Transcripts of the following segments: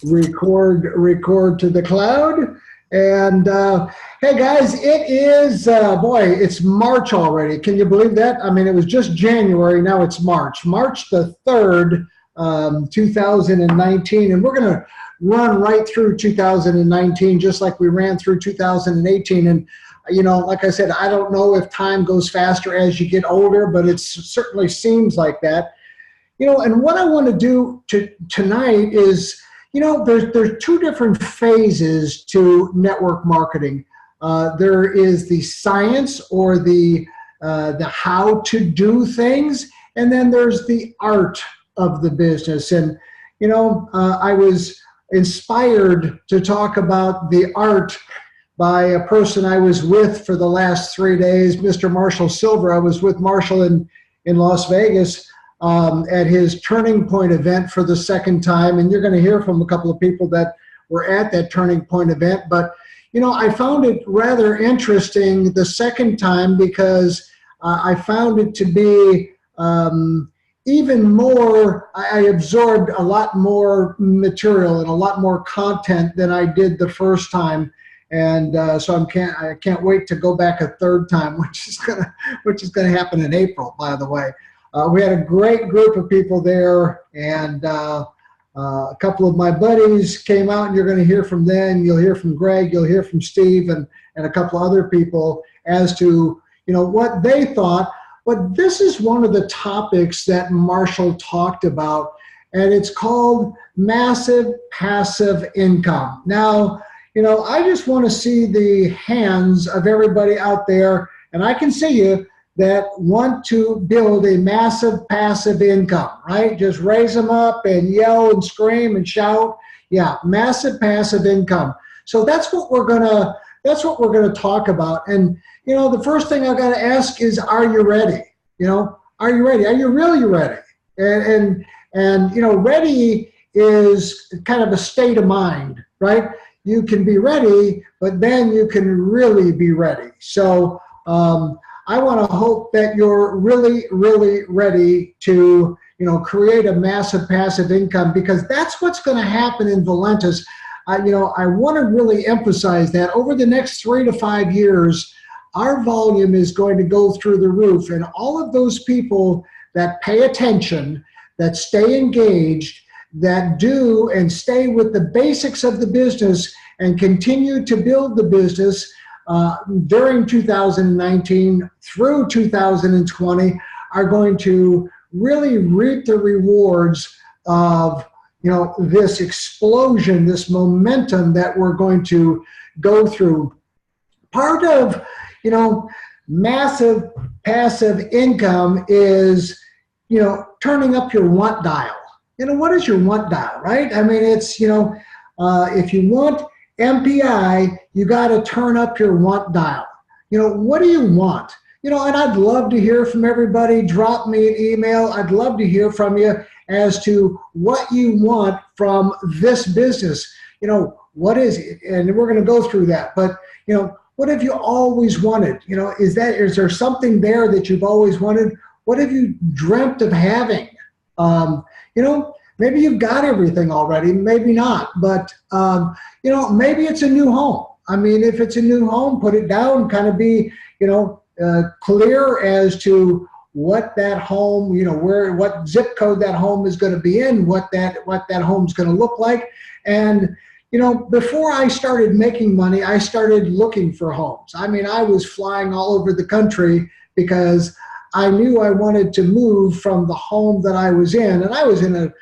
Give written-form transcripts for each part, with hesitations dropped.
record to the cloud. And hey guys, it is, boy, it's March already. Can you believe that? I mean, it was just January, now it's March. March the 3rd, 2019. And we're going to run right through 2019, just like we ran through 2018. And, you know, like I said, I don't know if time goes faster as you get older, but it certainly seems like that. You know, and what I want to do tonight is, you know, there's two different phases to network marketing. There is the science or the how to do things, and then there's the art of the business. And, you know, I was inspired to talk about the art by a person I was with for the last 3 days, Mr. Marshall Silver. I was with Marshall in Las Vegas at his Turning Point event for the second time, and you're going to hear from a couple of people that were at that Turning Point event. But, you know, I found it rather interesting the second time because I found it to be even more, I absorbed a lot more material and a lot more content than I did the first time. And so I can't wait to go back a third time, which is gonna happen in April, by the way. We had a great group of people there, and a couple of my buddies came out, and you're going to hear from them. You'll hear from Greg, you'll hear from Steve, and a couple of other people as to, you know, what they thought. But this is one of the topics that Marshall talked about, and it's called massive passive income. Now, you know, I just want to see the hands of everybody out there, and I can see you, that want to build a massive passive income, right? Just raise them up and yell and scream and shout. Yeah, massive passive income. So that's what we're gonna talk about. And, you know, the first thing I gotta ask is, are you ready? You know, are you ready? Are you really ready? And you know, ready is kind of a state of mind, right? You can be ready, but then you can really be ready. So I want to hope that you're really, really ready to, you know, create a massive passive income, because that's what's going to happen in Valentis. You know, I want to really emphasize that over the next 3 to 5 years, our volume is going to go through the roof, and all of those people that pay attention, that stay engaged, that do and stay with the basics of the business and continue to build the business during 2019 through 2020 are going to really reap the rewards of, you know, this explosion, this momentum that we're going to go through. Part of, you know, massive passive income is, you know, turning up your want dial. You know, what is your want dial, right? I mean, it's, you know, if you want MPI, you got to turn up your want dial. You know, what do you want? You know, and I'd love to hear from everybody. Drop me an email. I'd love to hear from you as to what you want from this business. You know, what is it? And we're going to go through that. But, you know, what have you always wanted? You know, is there something there that you've always wanted? What have you dreamt of having? You know, maybe you've got everything already, maybe not, but, you know, maybe it's a new home. I mean, if it's a new home, put it down, kind of be, you know, clear as to what that home, you know, what zip code that home is going to be in, what that home's going to look like. And, you know, before I started making money, I started looking for homes. I mean, I was flying all over the country because I knew I wanted to move from the home that I was in, and I was in a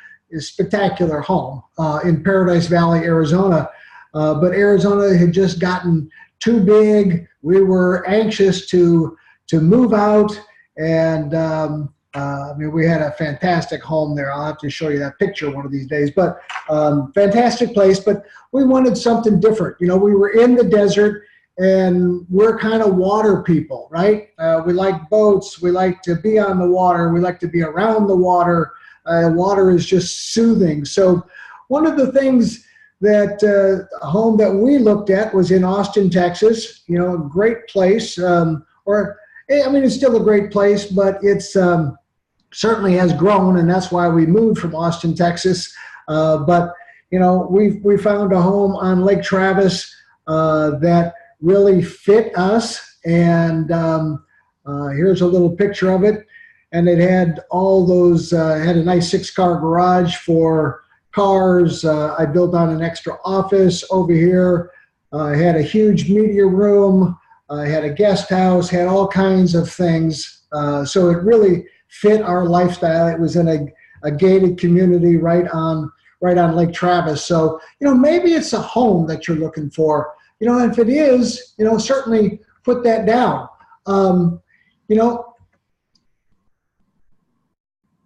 spectacular home in Paradise Valley, Arizona. But Arizona had just gotten too big. We were anxious to move out, and I mean, we had a fantastic home there. I'll have to show you that picture one of these days. But fantastic place. But we wanted something different. You know, we were in the desert, and we're kind of water people, right? We like boats. We like to be on the water. We like to be around the water. Water is just soothing. So one of the things that a home that we looked at was in Austin, Texas. You know, a great place. I mean, it's still a great place, but it's certainly has grown, and that's why we moved from Austin, Texas. But we found a home on Lake Travis that really fit us. And here's a little picture of it. And it had all those, had a nice 6-car garage for cars. I built on an extra office over here. Had a huge media room. Had a guest house. Had all kinds of things. So it really fit our lifestyle. It was in a gated community right on Lake Travis. So, maybe it's a home that you're looking for. If it is, certainly put that down.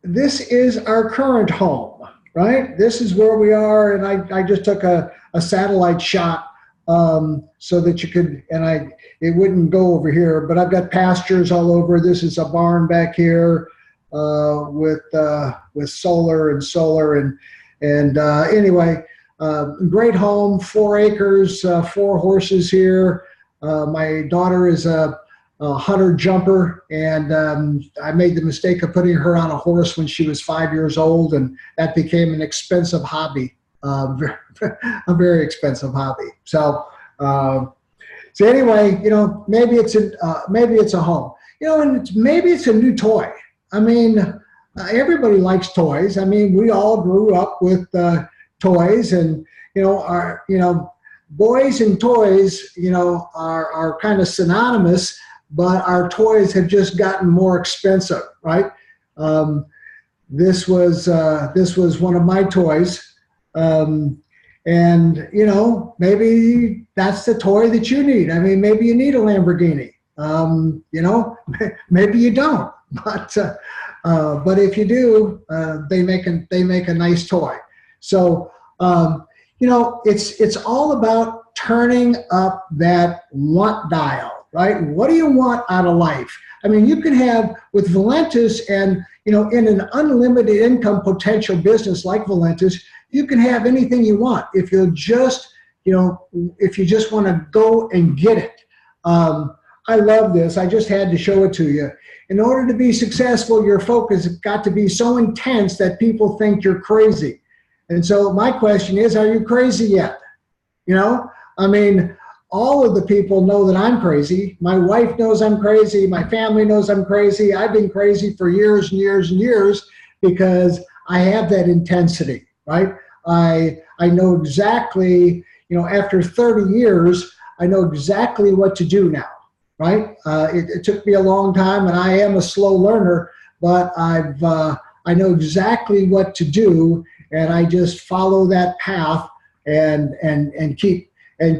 This is our current home, right? This is where we are, and I just took a satellite shot so that you could, and it wouldn't go over here, but I've got pastures all over. This is a barn back here with solar and anyway, great home, 4 acres, 4 horses here. My daughter is a hunter jumper, and I made the mistake of putting her on a horse when she was 5 years old, and that became an expensive hobby, a very expensive hobby. So anyway, maybe it's a home, and maybe it's a new toy. I mean, everybody likes toys. I mean, we all grew up with toys, and boys and toys, are kind of synonymous. But our toys have just gotten more expensive, right? This was one of my toys, and maybe that's the toy that you need. I mean, maybe you need a Lamborghini. Maybe you don't, but if you do, they make a nice toy. So it's all about turning up that want dial. Right? What do you want out of life? I mean, you can have with Valentis, and in an unlimited income potential business like Valentis, you can have anything you want if you just want to go and get it. I love this. I just had to show it to you. In order to be successful, your focus has got to be so intense that people think you're crazy. And so my question is, are you crazy yet? I mean, all of the people know that I'm crazy. My wife knows I'm crazy. My family knows I'm crazy. I've been crazy for years and years and years because I have that intensity, right? I know exactly, after 30 years, I know exactly what to do now, right? It took me a long time, and I am a slow learner, but I know exactly what to do, and I just follow that path and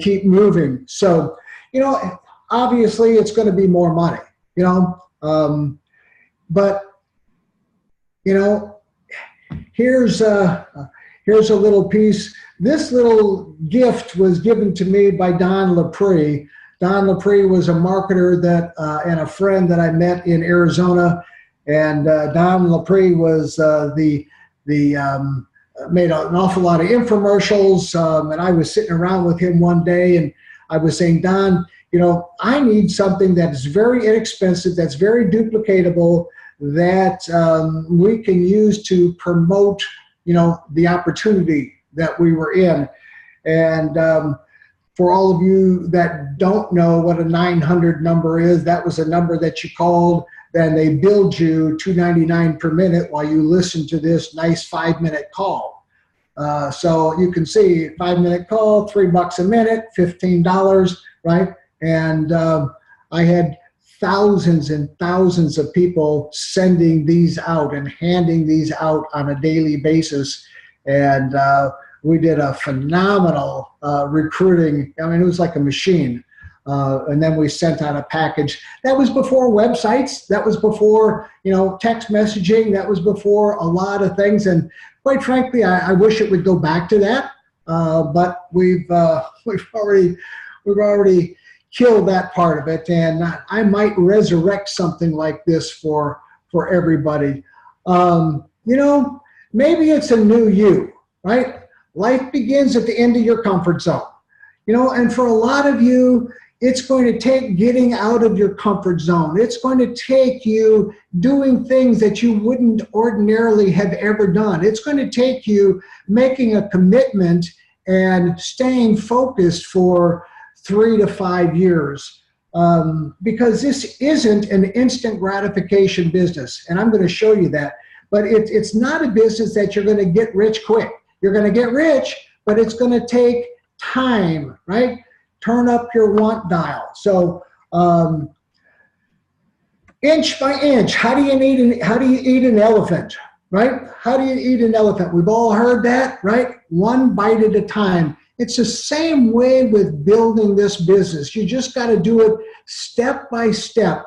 keep moving. So, obviously it's going to be more money, but, here's a little piece. This little gift was given to me by Don Lapre. Don Lapre was a marketer and a friend that I met in Arizona. And Don Lapre was made an awful lot of infomercials, and I was sitting around with him one day, and I was saying, Don, I need something that's very inexpensive, that's very duplicatable, that we can use to promote, the opportunity that we were in. And for all of you that don't know what a 900 number is, that was a number that you called. Then they billed you $2.99 per minute while you listen to this nice 5-minute call. So you can see 5-minute call, $3 a minute, $15, right? And I had thousands and thousands of people sending these out and handing these out on a daily basis. And we did a phenomenal recruiting. I mean, it was like a machine. And then we sent out a package. That was before websites. That was before, text messaging. That was before a lot of things. And quite frankly, I wish it would go back to that. But we've already killed that part of it. And I might resurrect something like this for everybody. Maybe it's a new you, right? Life begins at the end of your comfort zone. And for a lot of you, It's going to take getting out of your comfort zone. It's going to take you doing things that you wouldn't ordinarily have ever done. It's going to take you making a commitment and staying focused for 3 to 5 years. Because this isn't an instant gratification business, and I'm going to show you that. But it's not a business that you're going to get rich quick. You're going to get rich, but it's going to take time, right? Turn up your want dial. So inch by inch, how do you eat an elephant, right? How do you eat an elephant? We've all heard that, right? One bite at a time. It's the same way with building this business. You just got to do it step by step.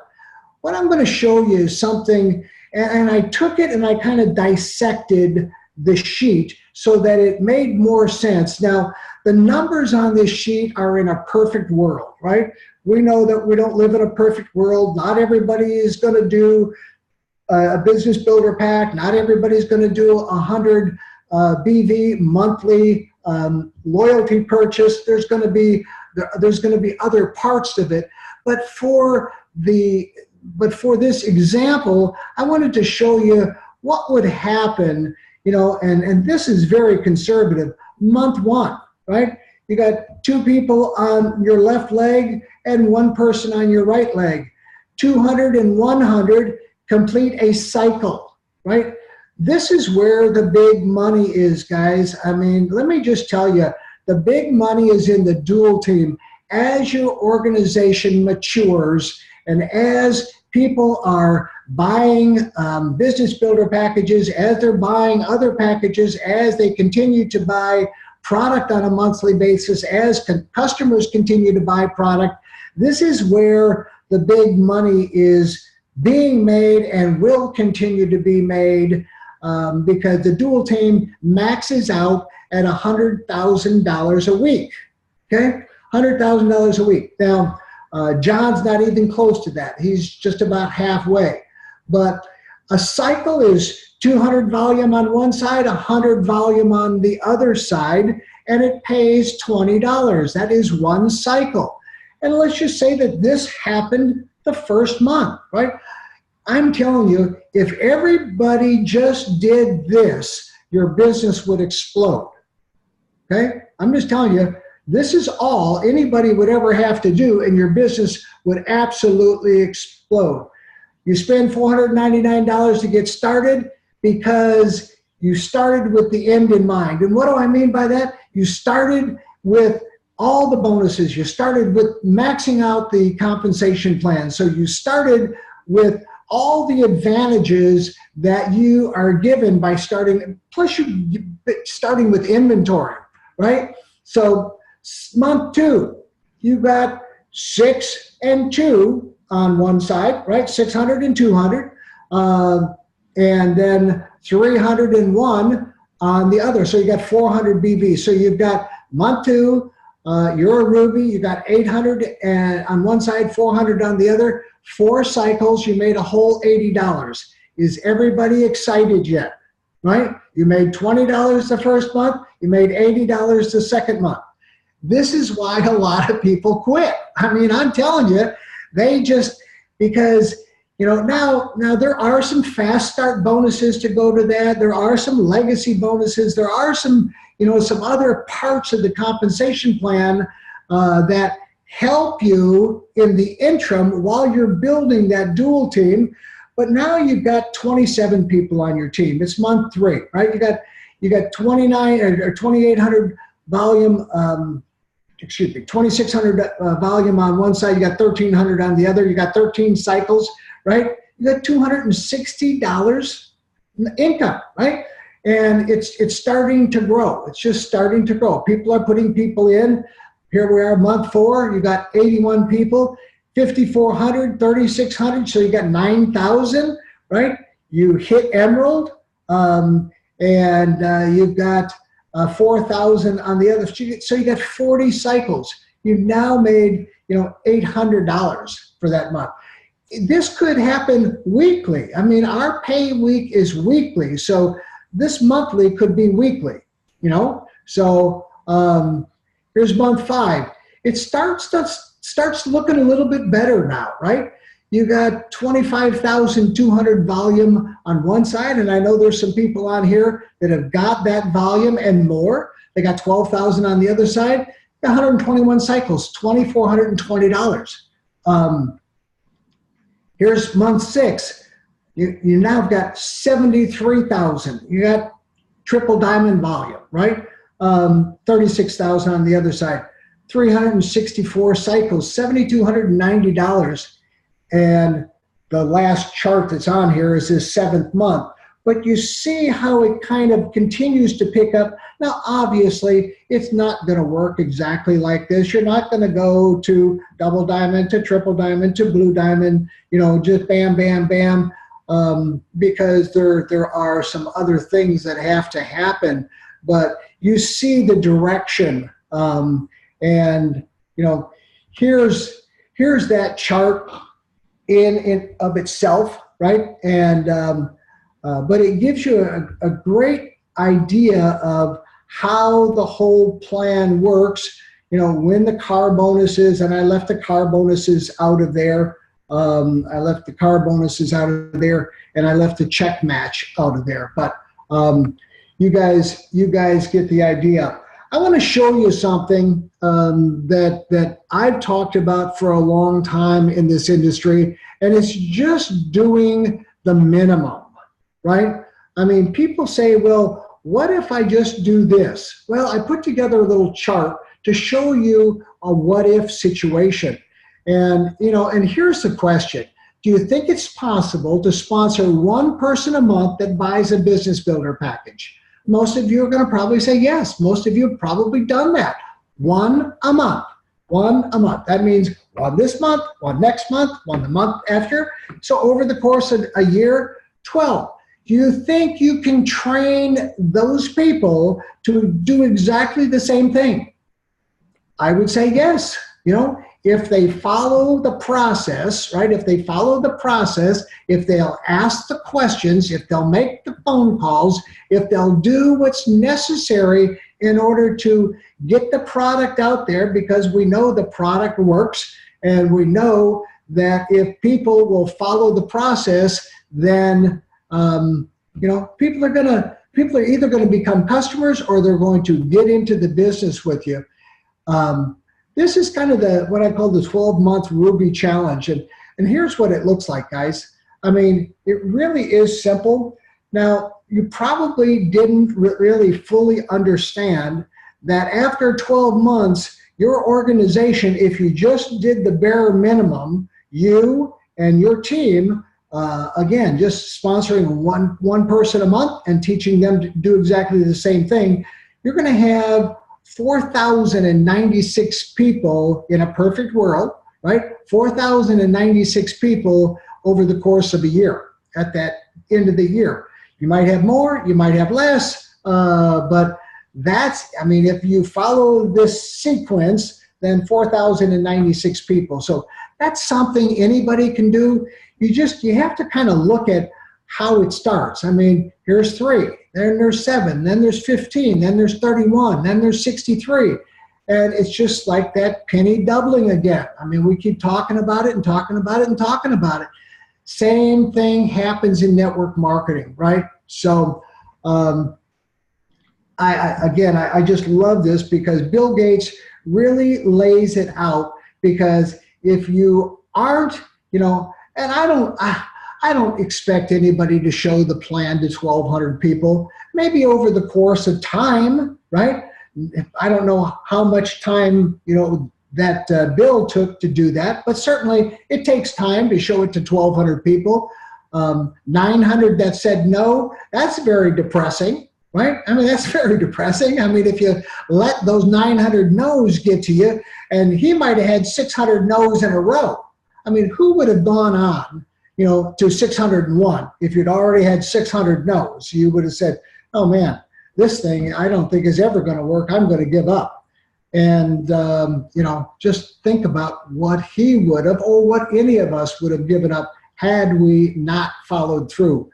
What I'm going to show you is something, and I took it and I kind of dissected the sheet so that it made more sense. Now, the numbers on this sheet are in a perfect world, right? We know that we don't live in a perfect world. Not everybody is going to do a business builder pack. Not everybody's going to do 100 BV monthly loyalty purchase. There's going to be other parts of it. But for this example, I wanted to show you what would happen, and this is very conservative. Month 1, right? You got 2 people on your left leg and 1 person on your right leg. 200 and 100 complete a cycle, right? This is where the big money is, guys. I mean, let me just tell you, the big money is in the dual team. As your organization matures and as people are buying business builder packages, as they're buying other packages, as they continue to buy product on a monthly basis, as customers continue to buy product, this is where the big money is being made and will continue to be made, because the dual team maxes out at $100,000 a week, okay? $100,000 a week. Now, John's not even close to that. He's just about halfway. But a cycle is 200 volume on one side, 100 volume on the other side, and it pays $20. That is one cycle. And let's just say that this happened the first month, right? I'm telling you, if everybody just did this, your business would explode, okay? I'm just telling you, this is all anybody would ever have to do, and your business would absolutely explode. You spend $499 to get started because you started with the end in mind. And what do I mean by that? You started with all the bonuses. You started with maxing out the compensation plan. So you started with all the advantages that you are given by starting, plus you starting with inventory, right? So month 2, you got 6 and 2 on one side, right? 600 and 200, and then 301 on the other. So you got 400 BV. So you've got month 2, you're a Ruby, you got 800 and on one side, 400 on the other. 4 cycles, you made a whole $80. Is everybody excited yet? Right? You made $20 the first month, you made $80 the second month. This is why a lot of people quit. I mean, I'm telling you, they just, because, now there are some fast start bonuses to go to that. There are some legacy bonuses. There are some, some other parts of the compensation plan that help you in the interim while you're building that dual team. But now you've got 27 people on your team. It's month 3, right? You got 29 or 2,800 volume, 2,600 volume on one side. You got 1,300 on the other. You got 13 cycles, right? You got $260 income, right? And it's starting to grow. It's just starting to grow. People are putting people in. Here we are, month 4, you got 81 people, 5,400, 3,600, so you got 9,000, right? You hit Emerald, and you've got 4,000 on the other. So you got 40 cycles. You've now made, $800 for that month. This could happen weekly. I mean, our pay week is weekly, so this monthly could be weekly, So, here's month 5. It starts starts looking a little bit better now, right? You got 25,200 volume on one side, and I know there's some people on here that have got that volume and more. They got 12,000 on the other side, 121 cycles, $2,420. Here's month 6. You now have got 73,000. You got triple diamond volume, right? 36,000 on the other side, 364 cycles, $7,290. And the last chart that's on here is this 7th month. But you see how it kind of continues to pick up. Now, obviously, it's not going to work exactly like this. You're not going to go to double diamond, to triple diamond, to blue diamond, just bam, bam, bam, because there are some other things that have to happen. But you see the direction. And here's that chart in of itself, right? And but it gives you a great idea of how the whole plan works. When the car bonuses, and I left the car bonuses out of there. I left the car bonuses out of there, and I left the check match out of there. But you guys get the idea. I want to show you something that I've talked about for a long time in this industry, and it's just doing the minimum, right? I mean, people say, well, what if I just do this? Well, I put together a little chart to show you a what if situation. And, and here's the question. Do you think it's possible to sponsor one person a month that buys a business builder package? Most of you are going to probably say yes. Most of you have probably done that. One a month. That means one this month, one next month, one the month after. So over the course of a year, 12. Do you think you can train those people to do exactly the same thing? I would say yes. If they follow the process, right? If they follow the process, if they'll ask the questions, if they'll make the phone calls, if they'll do what's necessary in order to get the product out there, because we know the product works, and we know that if people will follow the process, then people are either going to become customers or they're going to get into the business with you. This is kind of what I call the 12-month Ruby challenge. And here's what it looks like, guys. I mean, it really is simple. Now, you probably didn't really fully understand that after 12 months, your organization, if you just did the bare minimum, you and your team, again, just sponsoring one person a month and teaching them to do exactly the same thing, you're going to have 4,096 people in a perfect world, right? 4,096 people over the course of a year at that end of the year. You might have more, you might have less, but if you follow this sequence, then 4,096 people. So that's something anybody can do. You have to kind of look at how it starts. I mean, here's 3, then there's 7, then there's 15, then there's 31, then there's 63. And it's just like that penny doubling again. I mean, we keep talking about it and talking about it and talking about it. Same thing happens in network marketing, right? So I just love this because Bill Gates really lays it out, because if you aren't, and I don't expect anybody to show the plan to 1,200 people, maybe over the course of time, right? I don't know how much time, that Bill took to do that, but certainly it takes time to show it to 1,200 people. 900 that said no, that's very depressing, right? I mean, that's very depressing. I mean, if you let those 900 no's get to you, and he might have had 600 no's in a row. I mean, who would have gone on, to 601 if you'd already had 600 no's? You would have said, oh man, this thing I don't think is ever going to work. I'm going to give up. And, just think about what he would have, or what any of us would have given up had we not followed through.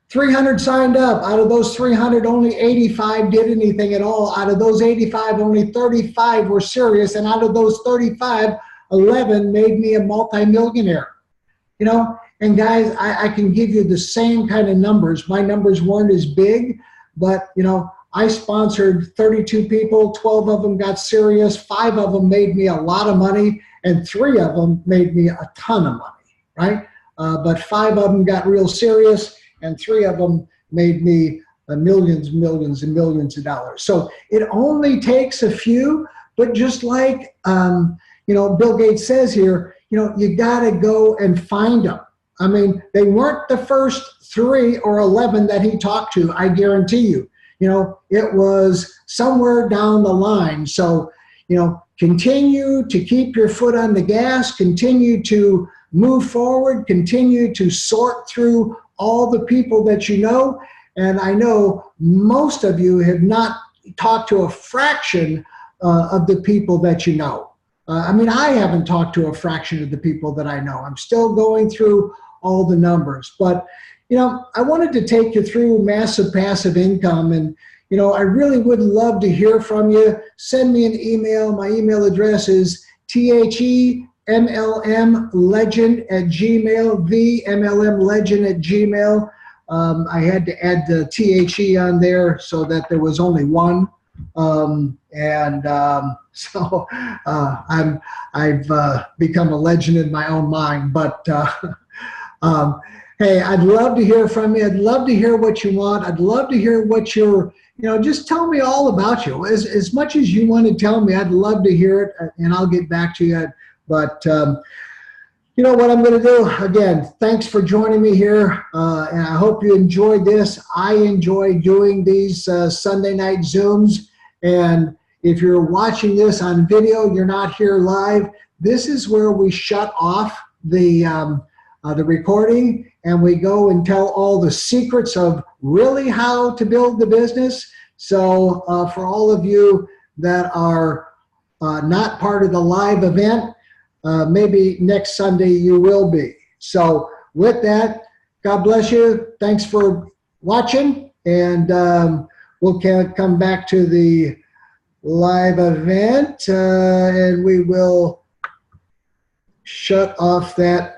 300 signed up. Out of those 300, only 85 did anything at all. Out of those 85, only 35 were serious. And out of those 35, 11 made me a multimillionaire. You know, and guys, I can give you the same kind of numbers. My numbers weren't as big, but you know, I sponsored 32 people, 12 of them got serious, 5 of them made me a lot of money, and 3 of them made me a ton of money, right? But 5 of them got real serious, and 3 of them made me millions, millions, and millions of dollars. So it only takes a few, but just like you know, Bill Gates says here, you know, you got to go and find them. I mean, they weren't the first 3 or 11 that he talked to, I guarantee you. You know, it was somewhere down the line. So, you know, continue to keep your foot on the gas, continue to move forward, continue to sort through all the people that you know. And I know most of you have not talked to a fraction of the people that you know. I mean, I haven't talked to a fraction of the people that I know. I'm still going through all the numbers. But, you know, I wanted to take you through massive passive income. And, you know, I really would love to hear from you. Send me an email. My email address is themlmlegend@gmail, themlmlegend@gmail. I had to add the THE on there so that there was only one. So I've become a legend in my own mind. But hey, I'd love to hear from you. I'd love to hear what you want. I'd love to hear what you're, you know, just tell me all about you. As much as you want to tell me, I'd love to hear it, and I'll get back to you. But you know what I'm going to do? Again, thanks for joining me here, and I hope you enjoyed this. I enjoy doing these Sunday night Zooms, and if you're watching this on video, you're not here live, this is where we shut off the recording, and we go and tell all the secrets of really how to build the business. So for all of you that are not part of the live event, maybe next Sunday you will be. So with that, God bless you. Thanks for watching, and we'll come back to the live event, and we will shut off that